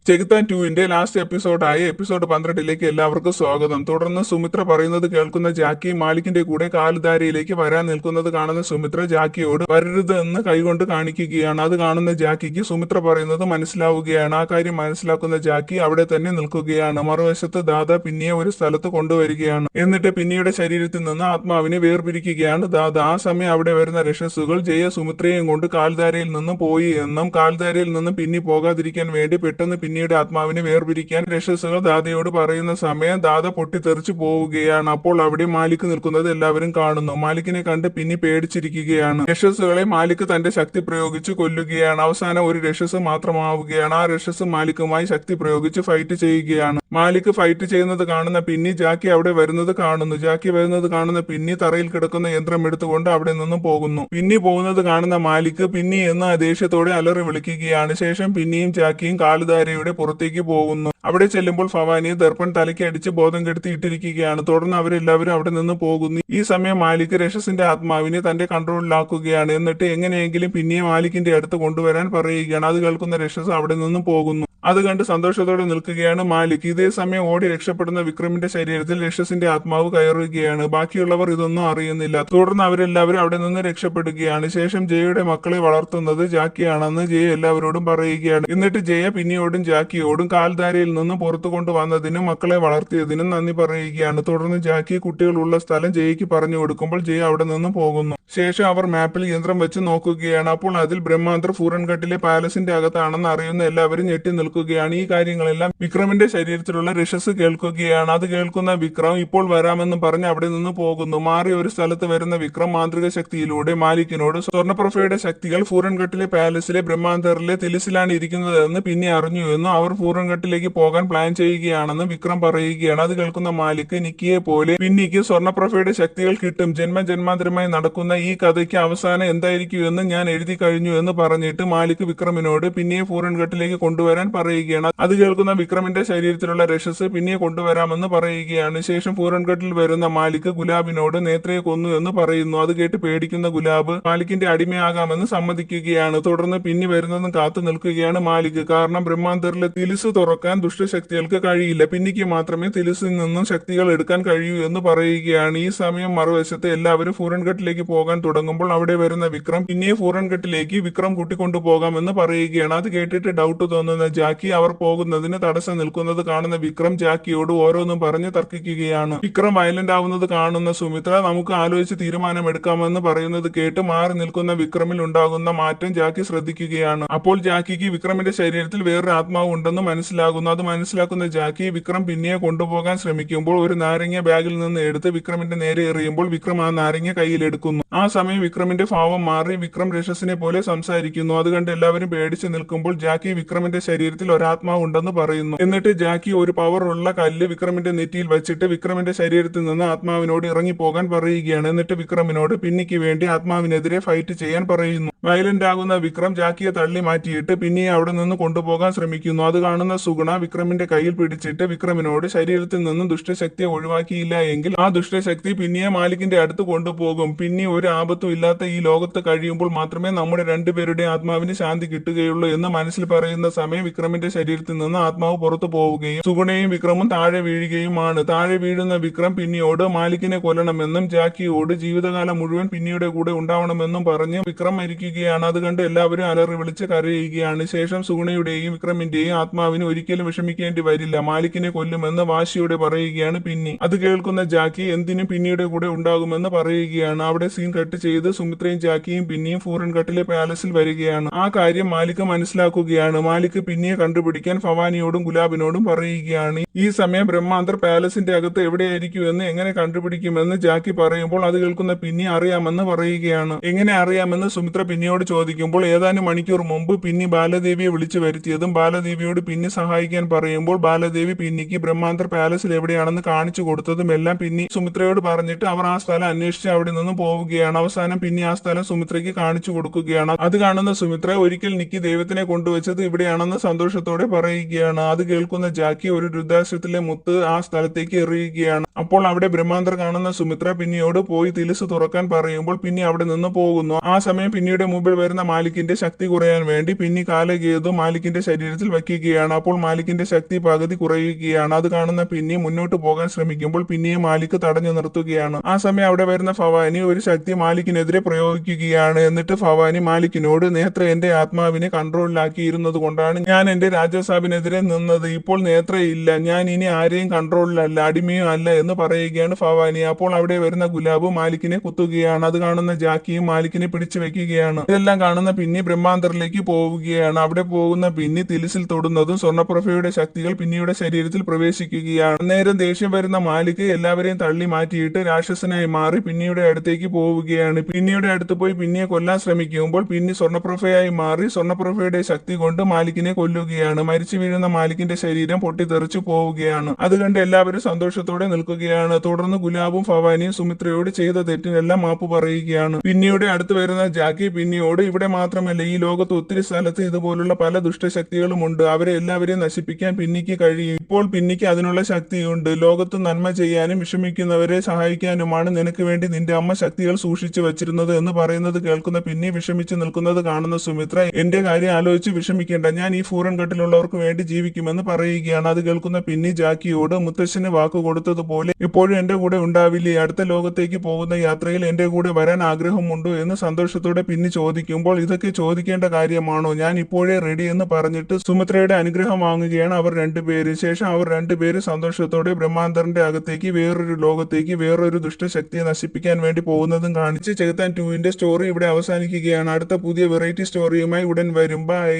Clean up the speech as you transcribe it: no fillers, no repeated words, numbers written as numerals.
ചെകുത്താൻ 2-ന്റെ last എപ്പിസോഡായ episode 12ലേക്ക് എല്ലാവർക്കും സ്വാഗതം. തുടർന്ന് സുമിത്ര പറയുന്നത് കേൾക്കുന്ന ജാക്കി മാലിക്കിന്റെ കൂടെ കാലുധാരയിലേക്ക് വരാൻ നിൽക്കുന്നത് കാണുന്ന സുമിത്ര ജാക്കിയോട് വരരുത് എന്ന് കൈകൊണ്ട് കാണിക്കുകയാണ്. അത് കാണുന്ന ജാക്കിക്ക് സുമിത്ര പറയുന്നത് മനസ്സിലാവുകയാണ്. ആ കാര്യം മനസ്സിലാക്കുന്ന ജാക്കി അവിടെ തന്നെ നിൽക്കുകയാണ്. മറുവശത്ത് ദാദ പിന്നിയെ ഒരു സ്ഥലത്ത് കൊണ്ടുവരികയാണ്. എന്നിട്ട് പിന്നിയുടെ ശരീരത്തിൽ നിന്ന് ആത്മാവിനെ വേർപിരിക്കുകയാണ് ദാദ. ആ സമയം അവിടെ വരുന്ന രക്ഷസുകൾ ജയ സുമിത്രയും കൊണ്ട് കാൽധാരയിൽ നിന്ന് പോയി എന്നും കാൽധാരയിൽ നിന്നും പിന്നി പോകാതിരിക്കാൻ വേണ്ടി പെട്ടെന്ന് പിന്നീട് ആത്മാവിനെ വേർപിരിക്കാൻ രക്ഷസുകൾ ദാദയോട് പറയുന്ന സമയം ദാദ പൊട്ടിത്തെറിച്ചു പോവുകയാണ്. അപ്പോൾ അവിടെ മാലിക് നിൽക്കുന്നത് എല്ലാവരും കാണുന്നു. മാലിക്കിനെ കണ്ട് പിന്നി പേടിച്ചിരിക്കുകയാണ്. രക്ഷസുകളെ മാലിക് തന്റെ ശക്തി പ്രയോഗിച്ച് കൊല്ലുകയാണ്. അവസാനം ഒരു രക്ഷസ് മാത്രമാവുകയാണ്. ആ രക്ഷസ് മാലിക്കുമായി ശക്തി പ്രയോഗിച്ച് ഫൈറ്റ് ചെയ്യുകയാണ്. മാലിക് ഫൈറ്റ് ചെയ്യുന്നത് കാണുന്ന പിന്നി ജാക്കി അവിടെ വരുന്നത് കാണുന്നു. ജാക്കി വരുന്നത് കാണുന്ന പിന്നി തറയിൽ കിടക്കുന്ന യന്ത്രം എടുത്തുകൊണ്ട് അവിടെ നിന്നും പോകുന്നു. പിന്നി പോകുന്നത് കാണുന്ന മാലിക് പിന്നി എന്ന ദേഷ്യത്തോടെ അലറി വിളിക്കുകയാണ്. ശേഷം പിന്നിയും ജാക്കിയും കാലുധാരയുടെ പുറത്തേക്ക് പോകുന്നു. അവിടെ ചെല്ലുമ്പോൾ ഭവാനിയെ ദർപ്പൺ തലയ്ക്ക് അടിച്ച് ബോധം കെടുത്തി ഇട്ടിരിക്കുകയാണ്. തുടർന്ന് അവരെല്ലാവരും അവിടെ നിന്ന് പോകുന്നു. ഈ സമയം മാലിക് രക്ഷസിന്റെ ആത്മാവിനെ തന്റെ കൺട്രോളിലാക്കുകയാണ്. എന്നിട്ട് എങ്ങനെയെങ്കിലും പിന്നിയെ മാലിക്കിന്റെ അടുത്ത് കൊണ്ടുവരാൻ പറയുകയാണ്. അത് കേൾക്കുന്ന രക്ഷസ് അവിടെ നിന്നും പോകുന്നു. അത് കണ്ട് സന്തോഷത്തോടെ നിൽക്കുകയാണ് മാലിക്. ഇതേ സമയം ഓടി രക്ഷപ്പെടുന്ന വിക്രമിന്റെ ശരീരത്തിൽ രക്ഷസിന്റെ ആത്മാവ് കയറുകയാണ്. ബാക്കിയുള്ളവർ ഇതൊന്നും അറിയുന്നില്ല. തുടർന്ന് അവരെല്ലാവരും അവിടെ നിന്ന് രക്ഷപ്പെടുകയാണ്. ശേഷം ജയയുടെ മക്കളെ വളർത്തുന്നത് ജാക്കിയാണെന്ന് ജയ എല്ലാവരോടും പറയുകയാണ്. എന്നിട്ട് ജയ പിന്നിയോടും ജാക്കിയോടും കാൽധാരയിൽ നിന്ന് പുറത്തു കൊണ്ടുവന്നതിനും മക്കളെ വളർത്തിയതിനും നന്ദി പറയുകയാണ്. തുടർന്ന് ജാക്കി കുട്ടികളുള്ള സ്ഥലം ജയയ്ക്ക് പറഞ്ഞു കൊടുക്കുമ്പോൾ ജയ അവിടെ നിന്ന് പോകുന്നു. ശേഷം അവർ മാപ്പിൽ യന്ത്രം വെച്ച് നോക്കുകയാണ്. അപ്പോൾ അതിൽ ബ്രഹ്മാന്തർ ഫൂറൻഘട്ടിലെ പാലസിന്റെ അകത്താണെന്ന് അറിയുന്ന എല്ലാവരും ഞെട്ടി നിൽക്കുകയാണ്. ഈ കാര്യങ്ങളെല്ലാം വിക്രമിന്റെ ശരീരത്തിലുള്ള രക്ഷസ് കേൾക്കുകയാണ്. അത് കേൾക്കുന്ന വിക്രം ഇപ്പോൾ വരാമെന്ന് പറഞ്ഞ് അവിടെ നിന്ന് പോകുന്നു. മാറി ഒരു സ്ഥലത്ത് വരുന്ന വിക്രം മാന്ത്രിക ശക്തിയിലൂടെ മാലിക്കിനോട് സ്വർണ്ണപ്രഭയുടെ ശക്തികൾ ഫൂറൻഘട്ടിലെ പാലസിലെ ബ്രഹ്മാന്തറിലെ തിലിസിലാണ് ഇരിക്കുന്നതെന്ന് പിന്നെ അറിഞ്ഞു എന്നും അവർ ഫൂറൻഘട്ടിലേക്ക് പോകാൻ പ്ലാൻ ചെയ്യുകയാണെന്ന് വിക്രം പറയുകയാണ്. അത് കേൾക്കുന്ന മാലിക് നിക്കിയെ പോലെ പിന്നിക്ക് സ്വർണ്ണപ്രഭയുടെ ശക്തികൾ കിട്ടും. ജന്മജന്മാന്തരമായി നടക്കുന്ന ഈ കഥയ്ക്ക് അവസാനം എന്തായിരിക്കും എന്ന് ഞാൻ എഴുതി കഴിഞ്ഞു എന്ന് പറഞ്ഞിട്ട് മാലിക് വിക്രമിനോട് പിന്നിയെ ഫൂറൻഘട്ടിലേക്ക് കൊണ്ടുവരാൻ പറയുകയാണ്. അത് കേൾക്കുന്ന വിക്രമിന്റെ ശരീരത്തിലുള്ള രക്ഷസ് പിന്നിയെ കൊണ്ടുവരാമെന്ന് പറയുകയാണ്. ശേഷം ഫൂറൻഘട്ടിൽ വരുന്ന മാലിക് ഗുലാബിനോട് നേത്രയെ കൊന്നു എന്ന് പറയുന്നു. അത് കേട്ട് പേടിക്കുന്ന ഗുലാബ് മാലിക്കിന്റെ അടിമയാകാമെന്ന് സമ്മതിക്കുകയാണ്. തുടർന്ന് പിന്നി വരുന്നതും കാത്തു നിൽക്കുകയാണ് മാലിക്. കാരണം ബ്രഹ്മാന്തറിലെ തിലിസ് തുറക്കാൻ ദുഷ്ടശക്തികൾക്ക് കഴിയില്ല. പിന്നിക്ക് മാത്രമേ തിലിസിൽ നിന്നും ശക്തികൾ എടുക്കാൻ കഴിയൂ എന്ന് പറയുകയാണ്. ഈ സമയം മറുവശത്ത് എല്ലാവരും ഫൂറൻഘട്ടിലേക്ക് പോകാൻ തുടങ്ങുമ്പോൾ അവിടെ വരുന്ന വിക്രം പിന്നിയെ ഫൂറൻഘട്ടിലേക്ക് വിക്രം കൂട്ടിക്കൊണ്ടുപോകാമെന്ന് പറയുകയാണ്. അത് കേട്ടിട്ട് ഡൗട്ട് തോന്നുന്ന ജാക്കി അവർ പോകുന്നതിന് തടസ്സം നിൽക്കുന്നത് കാണുന്ന വിക്രം ജാക്കിയോട് ഓരോന്നും പറഞ്ഞ് തർക്കിക്കുകയാണ്. വിക്രം വയലന്റ് ആവുന്നത് കാണുന്ന സുമിത്ര നമുക്ക് ആലോചിച്ച് തീരുമാനമെടുക്കാമെന്ന് പറയുന്നത് കേട്ട് മാറി നിൽക്കുന്ന വിക്രമിൽ ഉണ്ടാകുന്ന മാറ്റം ജാക്കി ശ്രദ്ധിക്കുകയാണ്. അപ്പോൾ ജാക്കിക്ക് വിക്രമിന്റെ ശരീരത്തിൽ വേറൊരു ആത്മാവ് ഉണ്ടെന്ന് മനസ്സിലാകുന്നു. അത് മനസ്സിലാക്കുന്ന ജാക്കി വിക്രം പിന്നിയെ കൊണ്ടുപോകാൻ ശ്രമിക്കുമ്പോൾ ഒരു നാരങ്ങ ബാഗിൽ നിന്ന് എടുത്ത് വിക്രമിന്റെ നേരെ എറിയുമ്പോൾ വിക്രം ആ നാരങ്ങ കയ്യിലെടുക്കുന്നു. ആ സമയം വിക്രമിന്റെ ഭാവം മാറി വിക്രം രക്ഷസിനെ പോലെ സംസാരിക്കുന്നു. അത് കണ്ട് എല്ലാവരും പേടിച്ച് നിൽക്കുമ്പോൾ ജാക്കി വിക്രമിന്റെ ശരീരത്തിൽ ഒരാത്മാവ് ഉണ്ടെന്ന് പറയുന്നു. എന്നിട്ട് ജാക്കി ഒരു പവർ ഉള്ള കല്ല് വിക്രമിന്റെ നെറ്റിയിൽ വെച്ചിട്ട് വിക്രമിന്റെ ശരീരത്തിൽ നിന്ന് ആത്മാവിനോട് ഇറങ്ങി പോകാൻ പറയുകയാണ്. എന്നിട്ട് വിക്രമിനോട് പിന്നിക്ക് വേണ്ടി ആത്മാവിനെതിരെ ഫൈറ്റ് ചെയ്യാൻ പറയുന്നു. വയലന്റ് ആകുന്ന വിക്രം ജാക്കിയെ തള്ളി മാറ്റിയിട്ട് പിന്നിയെ അവിടെ നിന്ന് കൊണ്ടുപോകാൻ ശ്രമിക്കുന്നു. അത് കാണുന്ന സുഗുണ വിക്രമിന്റെ കയ്യിൽ പിടിച്ചിട്ട് വിക്രമിനോട് ശരീരത്തിൽ നിന്നും ദുഷ്ടശക്തിയെ ഒഴിവാക്കിയില്ല എങ്കിൽ ആ ദുഷ്ടശക്തി പിന്നിയെ മാലിക്കിന്റെ അടുത്ത് കൊണ്ടുപോകും. പിന്നെ ഒരു ആപത്തും ഇല്ലാത്ത ഈ ലോകത്ത് കഴിയുമ്പോൾ മാത്രമേ നമ്മുടെ രണ്ടുപേരുടെ ആത്മാവിന് ശാന്തി കിട്ടുകയുള്ളൂ എന്ന് മനസ്സിൽ പറയുന്ന സമയം വിക്രമിന്റെ ശരീരത്തിൽ നിന്ന് ആത്മാവ് പുറത്തു പോവുകയും സുഗുണയും വിക്രമും താഴെ വീഴുകയുമാണ്. താഴെ വീഴുന്ന വിക്രം പിന്നിയോട് മാലിക്കിനെ കൊല്ലണമെന്നും ജാക്കിയോട് ജീവിതകാലം മുഴുവൻ പിന്നിയുടെ കൂടെ ഉണ്ടാവണമെന്നും പറഞ്ഞ് വിക്രം മരിക്കുകയാണ്. അത് കണ്ട് എല്ലാവരും അലറി വിളിച്ച് കരയുകയാണ്. ശേഷം സുഗുണയുടെയും വിക്രമിന്റെയും ആത്മാവിന് ഒരിക്കലും വിഷമിക്കേണ്ടി വരില്ല, മാലിക്കിനെ കൊല്ലുമെന്ന് വാശിയോടെ പറയുകയാണ് പിന്നി. അത് കേൾക്കുന്ന ജാക്കി എന്തിനും പിന്നിയുടെ കൂടെ ഉണ്ടാകുമെന്ന് പറയുകയാണ്. അവിടെ സീൻ കട്ട് ചെയ്ത് സുമിത്രയും ജാക്കിയും പിന്നിയും ഫൂറൻഘട്ടിലെ പാലസിൽ വരികയാണ്. ആ കാര്യം മാലിക് മനസ്സിലാക്കുകയാണ്. മാലിക് പിന്നിയെ കണ്ടുപിടിക്കാൻ ഭവാനിയോടും ഗുലാബിനോടും പറയുകയാണ്. ഈ സമയം ബ്രഹ്മാന്തർ പാലസിന്റെ അകത്ത് എവിടെയായിരിക്കും എന്ന് എങ്ങനെ കണ്ടുപിടിക്കുമെന്ന് ജാക്കി പറയുമ്പോൾ അത് കേൾക്കുന്ന പിന്നി അറിയാമെന്ന് പറയുകയാണ്. എങ്ങനെ അറിയാമെന്ന് സുമിത്ര പിന്നിയോട് ചോദിക്കുമ്പോൾ ഏതാനും മണിക്കൂർ മുമ്പ് പിന്നി ബാലദേവിയെ വിളിച്ചു വരുത്തിയതും ബാലദേവിയോട് പിന്നി സഹായിക്കാൻ പറയുമ്പോൾ ബാലദേവി പിന്നിക്ക് ബ്രഹ്മാന്തർ പാലസിൽ എവിടെയാണെന്ന് കാണിച്ചു കൊടുത്തതും എല്ലാം പിന്നി സുമിത്രയോട് പറഞ്ഞിട്ട് അവർ ആ സ്ഥലം അന്വേഷിച്ച് അവിടെ നിന്ന് പോവുകയാണ്. അവസാനം പിന്നി ആ സ്ഥലം സുമിത്രയ്ക്ക് കാണിച്ചു കൊടുക്കുകയാണ്. അത് കാണുന്ന സുമിത്ര ഒരിക്കൽ നിക്കി ദൈവത്തിനെ കൊണ്ടുവച്ചത് ഇവിടെയാണെന്ന് സന്തോഷത്തോടെ പറയുകയാണ്. അത് കേൾക്കുന്ന ജാക്കി ഒരു രുദ്രാക്ഷത്തിലെ മുത്ത് ആ സ്ഥലത്തേക്ക് എറിയുകയാണ്. അപ്പോൾ അവിടെ ബ്രഹ്മാന്തർ കാണുന്ന സുമിത്ര പിന്നിയോട് പോയി തിലിസ് തുറക്കാൻ പറയുമ്പോൾ പിന്നി അവിടെ നിന്ന് പോകുന്നു. ആ സമയം പിന്നിയുടെ മുമ്പിൽ വരുന്ന മാലിക്കിന്റെ ശക്തി കുറയാൻ വേണ്ടി പിന്നി കാലകേതു മാലിക്കിന്റെ ശരീരത്തിൽ വയ്ക്കുകയാണ്. അപ്പോൾ മാലിക്കിന്റെ ശക്തി പകുതി കുറയുകയാണ്. അത് കാണുന്ന പിന്നി മുന്നോട്ട് പോകാൻ ശ്രമിക്കുമ്പോൾ പിന്നിയെ മാലിക് തടഞ്ഞു നിർത്തുകയാണ്. ആ സമയം അവിടെ വരുന്ന ഫവാനി ഒരു ശക്തി മാലിക്കിനെതിരെ പ്രയോഗിക്കുകയാണ്. എന്നിട്ട് ഫവാനി മാലിക്കിനോട്, നേത്ര എന്റെ ആത്മാവിനെ കൺട്രോളിലാക്കിയിരുന്നത് കൊണ്ടാണ് ഞാൻ എന്റെ രാജാസാബിനെതിരെ നിന്നത്. ഇപ്പോൾ നേത്രയില്ല, ഞാൻ ഇനി ആരെയും കൺട്രോളിലല്ല, അടിമയും അല്ല എന്ന് പറയുകയാണ് ഫവാനി. അപ്പോൾ അവിടെ വരുന്ന ഗുലാബ് മാലിക്കിനെ കുത്തുകയാണ്. അത് കാണുന്ന ജാക്കിയും മാലിക്കിനെ പിടിച്ചു വെക്കുകയാണ്. ഇതെല്ലാം കാണുന്ന പിന്നി ബ്രഹ്മാന്തറിലേക്ക് പോവുകയാണ്. അവിടെ പോകുന്ന പിന്നി തിലിസിൽ തൊടുന്നതും സ്വർണ്ണപ്രഭയുടെ ശക്തികൾ പിന്നിയുടെ ശരീരത്തിൽ പ്രവേശിക്കുകയാണ്. നേരം ദേഷ്യം വരുന്ന മാലിക് എല്ലാവരെയും തള്ളി മാറ്റിയിട്ട് രാക്ഷസനായി മാറി പിന്നിയുടെ അടുത്തേക്ക് പോവുകയാണ്. പിന്നിയുടെ അടുത്ത് പോയി പിന്നിയെ കൊല്ലാൻ ശ്രമിക്കുമ്പോൾ പിന്നി സ്വർണ്ണപ്രഭയായി മാറി സ്വർണ്ണപ്രഭയുടെ ശക്തി കൊണ്ട് മാലിക്കിനെ കൊല്ലുകയാണ്. മരിച്ചു വീഴുന്ന മാലിക്കിന്റെ ശരീരം പൊട്ടിത്തെറിച്ചു പോവുകയാണ്. അത് കണ്ട് എല്ലാവരും സന്തോഷത്തോടെ നിൽക്കുകയാണ്. തുടർന്ന് ഗുലാബും ഫവാനിയും സുമിത്രയോട് ചെയ്ത തെറ്റിനെല്ലാം മാപ്പ് പറയുകയാണ്. പിന്നിയുടെ അടുത്ത് വരുന്ന ജാക്കി പിന്നിയോട്, ഇവിടെ മാത്രമല്ല ഈ ലോകത്ത് ഒത്തിരി സ്ഥലത്ത് ഇതുപോലുള്ള പല ദുഷ്ടശക്തികളും ഉണ്ട്, അവരെ എല്ലാവരെയും നശിപ്പിക്കാൻ പിന്നിക്ക് കഴിയും. ഇപ്പോൾ പിന്നിക്ക് അതിനുള്ള ശക്തിയുണ്ട്. ലോകത്ത് നന്മ ചെയ്യാനും വിഷമിക്കുന്നവരെ സഹായിക്കാനുമാണ് നിനക്ക് വേണ്ടി നിന്റെ അമ്മ ശക്തികൾ സൂക്ഷിച്ചു വച്ചിരുന്നത് എന്ന് പറയുന്നത് കേൾക്കുന്ന പിന്നി വിഷമിച്ച് നിൽക്കുന്നത് കാണുന്ന സുമിത്ര, എന്റെ കാര്യം ആലോചിച്ച് വിഷമിക്കേണ്ട, ഞാൻ ഈ ഫൂറൻ കെട്ടിലുള്ളവർക്ക് വേണ്ടി ജീവിക്കുമെന്ന് പറയുകയാണ്. അത് കേൾക്കുന്ന പിന്നി ജാക്കിയോട്, മുത്തശ്ശന് വാക്ക് കൊടുത്തതുപോലെ ഇപ്പോഴും എന്റെ കൂടെ ഉണ്ടാവില്ലേ, അടുത്ത ലോകത്തേക്ക് പോകുന്ന യാത്രയിൽ എന്റെ കൂടെ വരാൻ ആഗ്രഹമുണ്ടോ എന്ന് സന്തോഷത്തോടെ പിന്നി ചോദിക്കുമ്പോൾ, ഇതൊക്കെ ചോദിക്കേണ്ട കാര്യമാണോ, ഞാൻ ഇപ്പോഴേ റെഡി എന്ന് പറഞ്ഞിട്ട് സുമിത്രയുടെ അനുഗ്രഹം വാങ്ങുകയാണ് അവർ രണ്ടുപേരും. ശേഷം അവർ രണ്ടുപേരും സന്തോഷത്തോടെ ബ്രഹ്മാന്തറിന്റെ അകത്തേക്ക് വേറൊരു ലോകത്തേക്ക് വേറൊരു ദുഷ്ടശക്തിയെ നശിപ്പിക്കാൻ വേണ്ടി പോകുന്നതും കാണിച്ച് ചെകുത്താൻ 2 ന്റെ സ്റ്റോറി ഇവിടെ അവസാനിക്കുകയാണ്. അടുത്ത പുതിയ വെറൈറ്റി സ്റ്റോറിയുമായി ഉടൻ വരും. ബൈ.